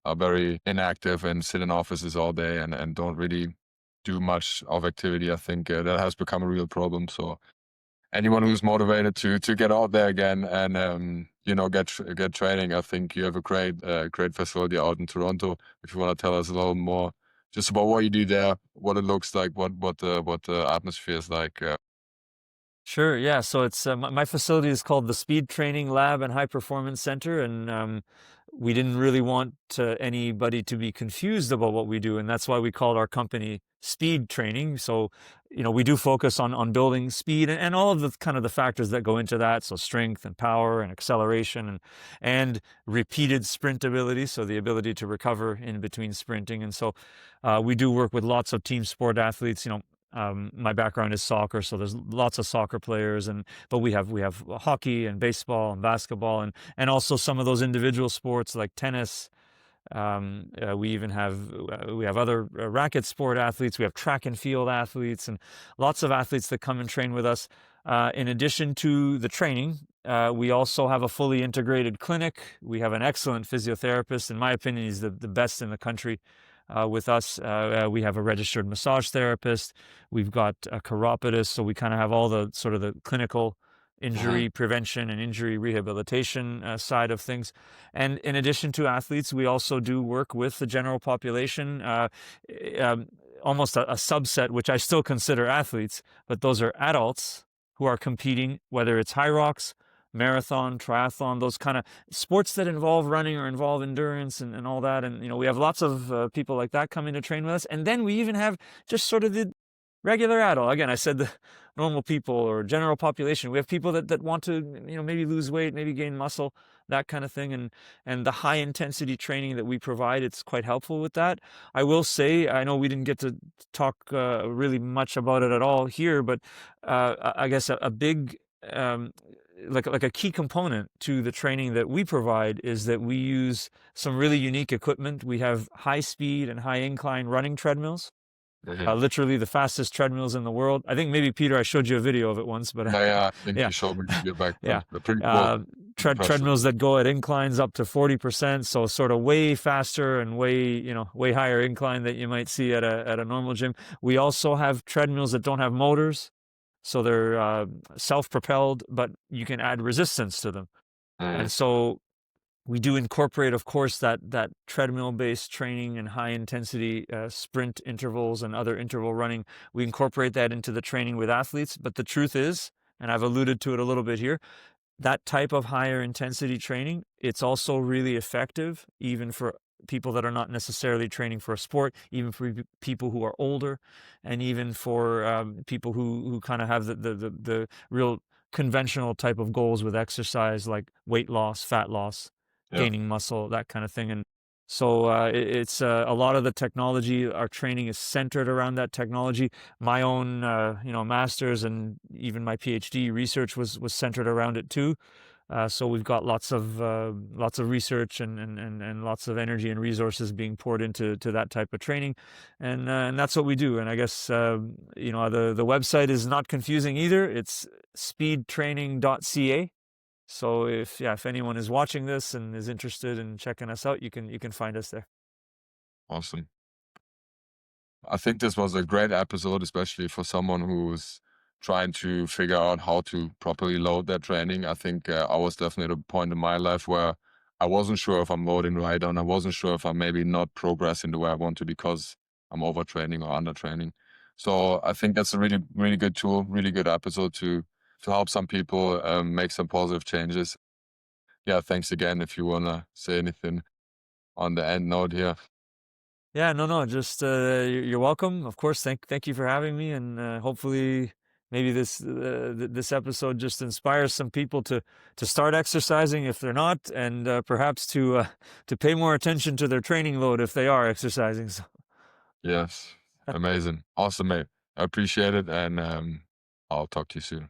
are very inactive and sit in offices all day and don't really do much of activity. I think that has become a real problem. So anyone who's motivated to get out there again and get training, I think you have a great facility out in Toronto. If you want to tell us a little more just about what you do there, what it looks like, what the atmosphere is like. Sure. Yeah. So it's my facility is called the Speed Training Lab and High Performance Center, and we didn't really want anybody to be confused about what we do, and that's why we called our company Speed Training. So we do focus on building speed and all of the kind of the factors that go into that. So strength and power and acceleration and repeated sprint ability, so the ability to recover in between sprinting. And so we do work with lots of team sport athletes. My background is soccer, so there's lots of soccer players, but we have hockey and baseball and basketball, and also some of those individual sports like tennis. We even have other racket sport athletes. We have track and field athletes, and lots of athletes that come and train with us. In addition to the training, we also have a fully integrated clinic. We have an excellent physiotherapist. In my opinion, he's the best in the country. With us, we have a registered massage therapist. We've got a chiropodist, so we kind of have all the sort of the clinical Mhm. injury prevention and injury rehabilitation side of things. And in addition to athletes, we also do work with the general population, almost a subset, which I still consider athletes, but those are adults who are competing, whether it's high rocks, marathon, triathlon, those kind of sports that involve running or involve endurance and all that. And, we have lots of people like that coming to train with us. And then we even have just sort of the regular adult. Again, I said the normal people or general population. We have people that want to, maybe lose weight, maybe gain muscle, that kind of thing. And the high intensity training that we provide, it's quite helpful with that. I will say, I know we didn't get to talk really much about it at all here, but I guess a big like a key component to the training that we provide is that we use some really unique equipment. We have high speed and high incline running treadmills. Mhm. Literally the fastest treadmills in the world. I think maybe Peter, I showed you a video of it once, but Yeah, yeah, I think yeah, you showed me your back yeah. then. Pretty cool. Impressive. Treadmills that go at inclines up to 40%, so sort of way faster and way higher incline that you might see at a normal gym. We also have treadmills that don't have motors, so they're self-propelled, but you can add resistance to them. Mm, And so we do incorporate, of course, that treadmill-based training and high-intensity sprint intervals and other interval running. We incorporate that into the training with athletes. But the truth is, and I've alluded to it a little bit here, that type of higher intensity training, it's also really effective, even for people that are not necessarily training for a sport, even for people who are older, and even for people who kind of have the real conventional type of goals with exercise, like weight loss, fat loss, yeah, gaining muscle, that kind of thing. And so it's a lot of the technology. Our training is centered around that technology. My own, master's and even my PhD research was centered around it too. So we've got lots of research and lots of energy and resources being poured into that type of training, and that's what we do. And I guess the website is not confusing either. It's speedtraining.ca. So if anyone is watching this and is interested in checking us out, you can find us there. awesome. I think this was a great episode, especially for someone who's trying to figure out how to properly load their training. I think I was definitely at a point in my life where I wasn't sure if I'm loading right, and I wasn't sure if I'm maybe not progressing the way I want to because I'm overtraining or undertraining. So I think that's a really, really good tool, really good episode to help some people make some positive changes. Yeah, thanks again. If you wanna say anything on the end note here. Yeah, no, just you're welcome. Of course, thank you for having me, and hopefully, maybe this episode just inspires some people to start exercising if they're not, and perhaps to pay more attention to their training load if they are exercising. So, Yes. Amazing. Awesome, mate. I appreciate it, and I'll talk to you soon.